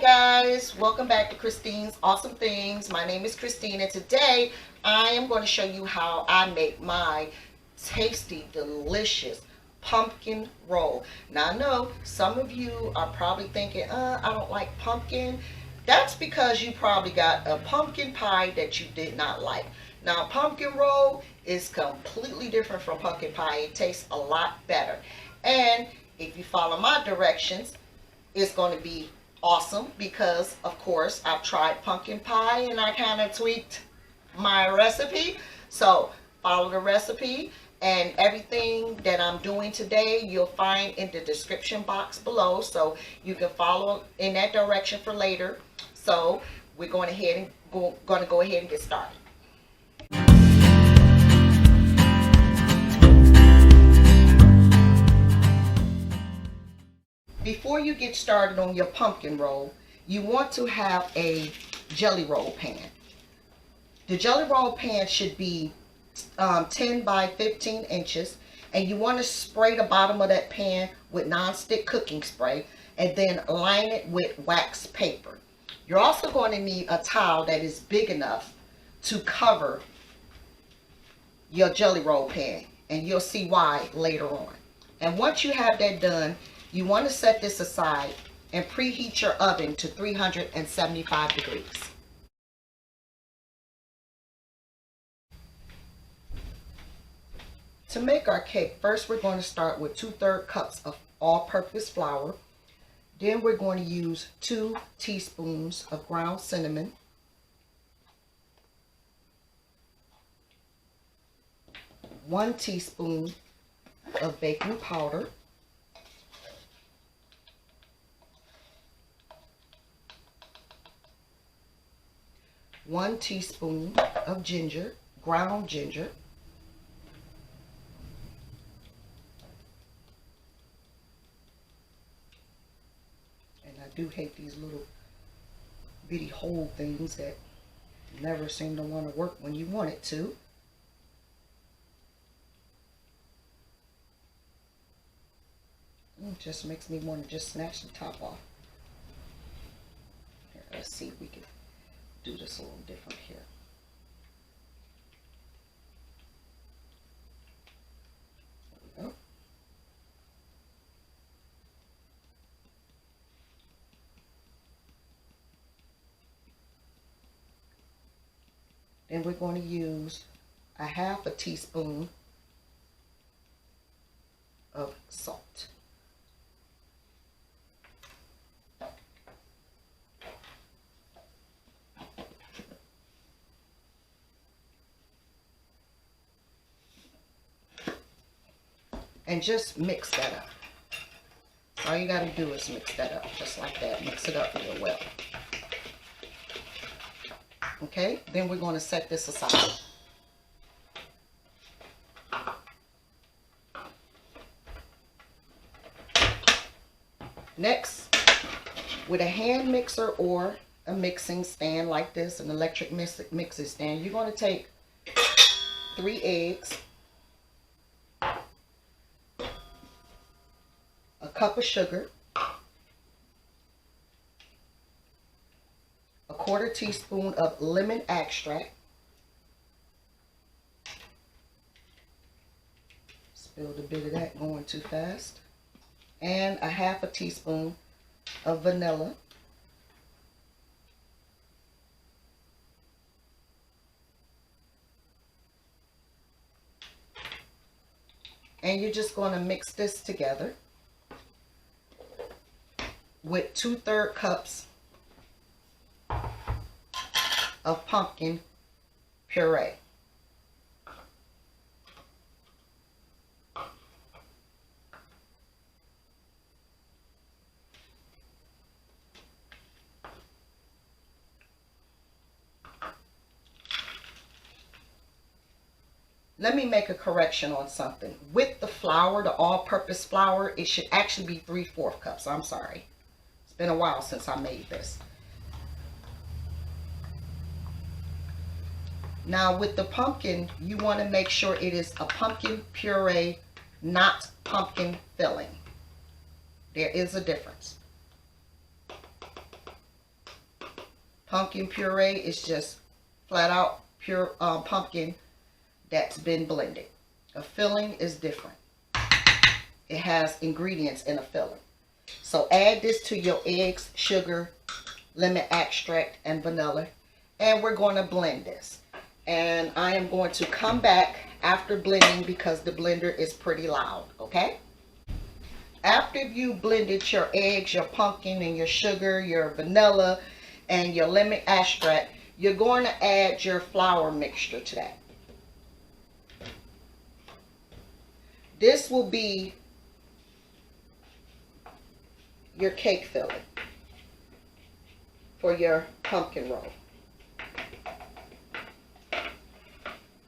guys, welcome back to Christine's Awesome Things. My name is Christine, and today I am going to show you how I make my tasty, delicious pumpkin roll. Now I know some of you are probably thinking, I don't like pumpkin. That's because you probably got a pumpkin pie that you did not like. Now pumpkin roll is completely different from pumpkin pie. It tastes a lot better. And if you follow my directions, it's going to be awesome because, of course, I've tried pumpkin pie and I kind of tweaked my recipe. So follow the recipe, and everything that I'm doing today you'll find in the description box below, so you can follow in that direction for later. So we're going to go ahead and get started. Before you get started on your pumpkin roll, you want to have a jelly roll pan. The jelly roll pan should be 10 by 15 inches, and you want to spray the bottom of that pan with non-stick cooking spray and then line it with wax paper. You're also going to need a towel that is big enough to cover your jelly roll pan, and you'll see why later on. And once you have that done, you want to set this aside and preheat your oven to 375 degrees. To make our cake, first we're going to start with 2/3 cups of all-purpose flour. Then we're going to use 2 teaspoons of ground cinnamon, 1 teaspoon of baking powder, 1 teaspoon of ginger, ground ginger, and I do hate these little bitty hole things that never seem to want to work when you want it to. It just makes me want to just snatch the top off. Here, let's see if we can do this a little different here. There we go. Then we're going to use a 1/2 teaspoon of salt. And just mix that up. All you got to do is mix that up, just like that. Mix it up real well. Okay, then we're going to set this aside. Next, with a hand mixer or a mixing stand like this, an electric mixing stand, you're going to take 3 eggs, a cup of sugar, a 1/4 teaspoon of lemon extract, spilled a bit of that going too fast, and a 1/2 teaspoon of vanilla, and you're just going to mix this together with 2/3 cups of pumpkin puree. Let me make a correction on something. With the flour, the all-purpose flour, it should actually be 3/4 cups. I'm sorry. It's been a while since I made this. Now with the pumpkin, you want to make sure it is a pumpkin puree, not pumpkin filling. There is a difference. Pumpkin puree is just flat out pure pumpkin that's been blended. A filling is different. It has ingredients in a filling. So add this to your eggs, sugar, lemon extract, and vanilla. And we're going to blend this. And I am going to come back after blending because the blender is pretty loud, okay? After you blended your eggs, your pumpkin, and your sugar, your vanilla, and your lemon extract, you're going to add your flour mixture to that. This will be your cake filling for your pumpkin roll.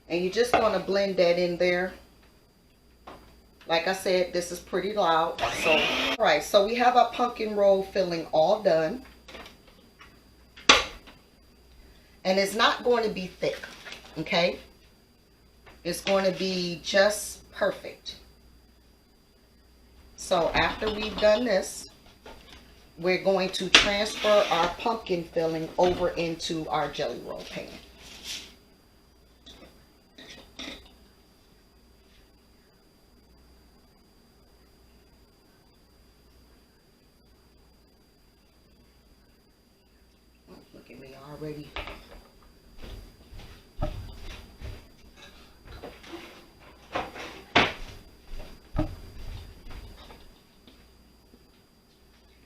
And you're just going to blend that in there. Like I said, this is pretty loud. So, all right, so we have our pumpkin roll filling all done. And it's not going to be thick, okay? It's going to be just perfect. So after we've done this, we're going to transfer our pumpkin filling over into our jelly roll pan. Look at me already.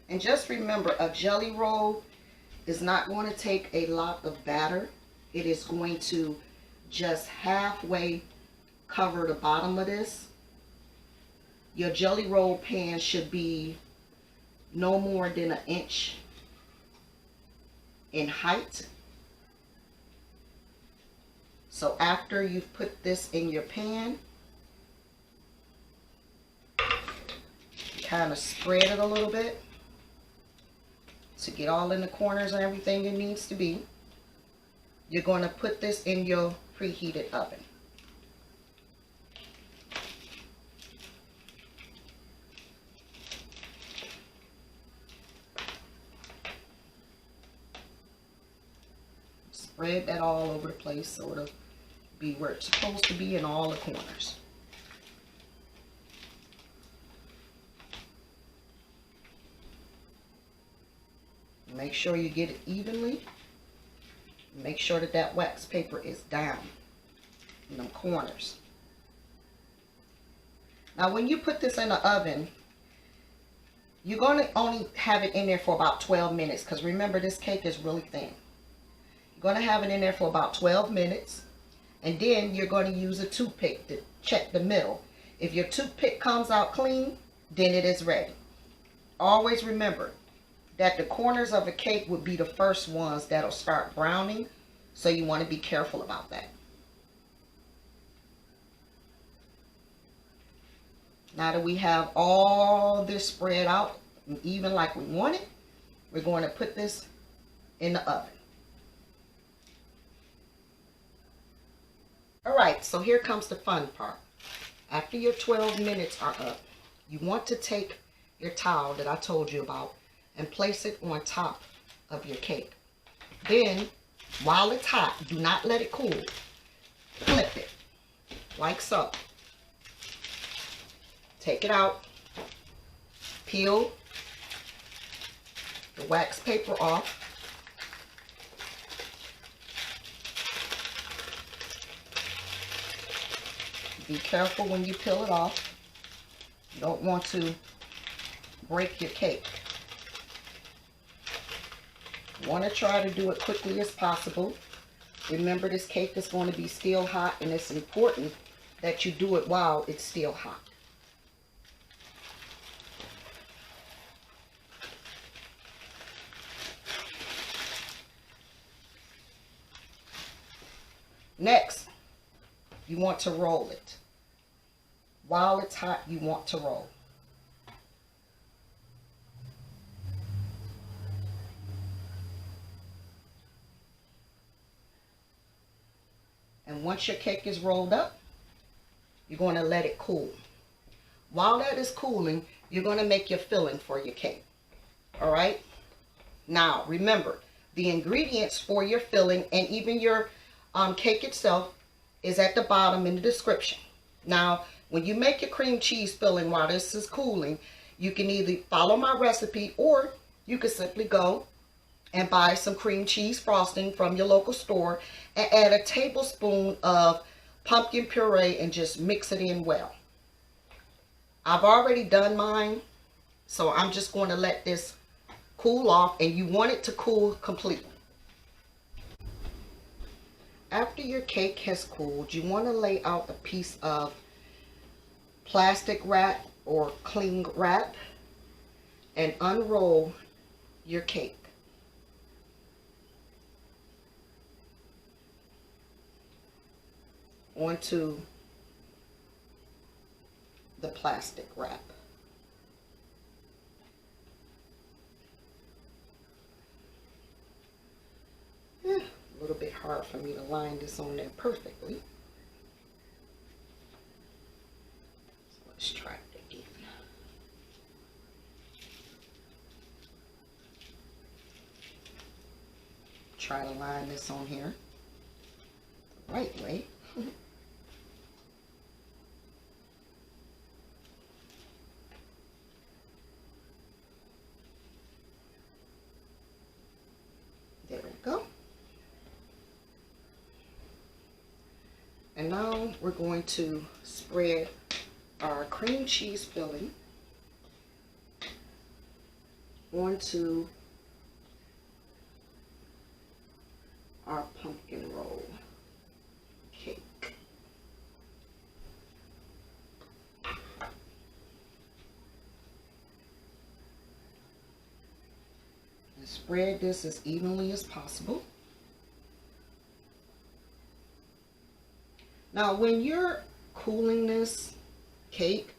And just remember, a jelly roll is not going to take a lot of batter. It is going to just halfway cover the bottom of this. Your jelly roll pan should be no more than 1 inch in height. So after you've put this in your pan, kind of spread it a little bit to get all in the corners and everything it needs to be. You're going to put this in your preheated oven. Spread that all over the place so it'll be where it's supposed to be in all the corners. Make sure you get it evenly. Make sure that that wax paper is down in them corners. Now when you put this in the oven, you're going to only have it in there for about 12 minutes because remember, this cake is really thin. You're going to have it in there for about 12 minutes, and then you're going to use a toothpick to check the middle. If your toothpick comes out clean, then it is ready. Always remember that the corners of a cake would be the first ones that'll start browning, so you want to be careful about that. Now that we have all this spread out and even like we want it, we're going to put this in the oven. Alright, so here comes the fun part. After your 12 minutes are up, you want to take your towel that I told you about and place it on top of your cake. Then, while it's hot, do not let it cool. Flip it, like so. Take it out. Peel the wax paper off. Be careful when you peel it off. You don't want to break your cake. You want to try to do it quickly as possible. Remember, this cake is going to be still hot, and it's important that you do it while it's still hot. Next, you want to roll it. While it's hot, you want to roll. And once your cake is rolled up, you're going to let it cool. While that is cooling, you're going to make your filling for your cake. All right? Now, remember, The ingredients for your filling and even your cake itself is at the bottom in the description. Now, when you make your cream cheese filling while this is cooling, you can either follow my recipe or you can simply go and buy some cream cheese frosting from your local store and add a tablespoon of pumpkin puree and just mix it in well. I've already done mine, so I'm just going to let this cool off, and you want it to cool completely. After your cake has cooled, you want to lay out a piece of plastic wrap or cling wrap and unroll your cake. Onto the plastic wrap. A little bit hard for me to line this on there perfectly. So let's try it again. Try to line this on here the right way. There we go. And now we're going to spread our cream cheese filling onto our pumpkin roll cake. And spread this as evenly as possible. Now, when you're cooling this cake,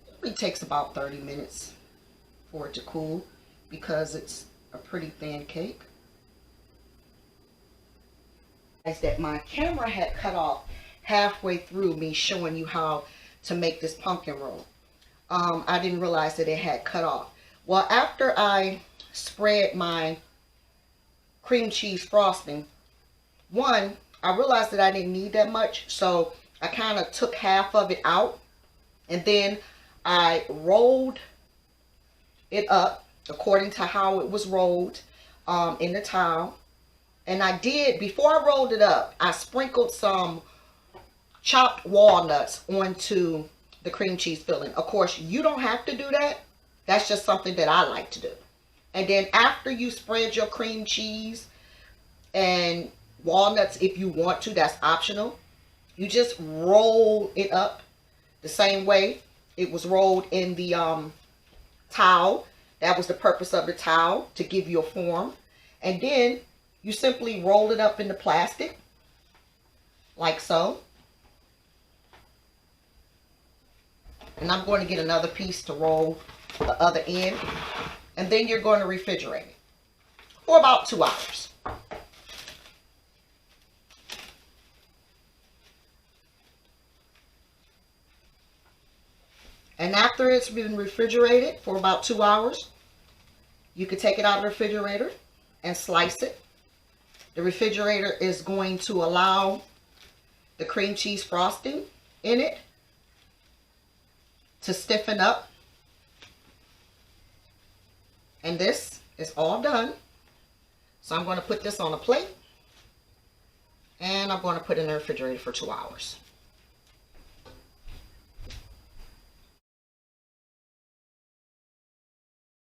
it only takes about 30 minutes for it to cool because it's a pretty thin cake. That my camera had cut off halfway through me showing you how to make this pumpkin roll. I didn't realize that it had cut off. Well, after I spread my cream cheese frosting, I realized that I didn't need that much, so I kind of took half of it out, and then I rolled it up according to how it was rolled in the towel. And I did, before I rolled it up, I sprinkled some chopped walnuts onto the cream cheese filling. Of course, you don't have to do that. That's just something that I like to do. And then after you spread your cream cheese and walnuts, if you want to, that's optional. You just roll it up the same way it was rolled in the towel. That was the purpose of the towel, to give you a form. And then you simply roll it up in the plastic, like so. And I'm going to get another piece to roll the other end. And then you're going to refrigerate it for about 2 hours. And after it's been refrigerated for about 2 hours, you can take it out of the refrigerator and slice it. The refrigerator is going to allow the cream cheese frosting in it to stiffen up. And this is all done. So I'm going to put this on a plate, and I'm going to put it in the refrigerator for 2 hours.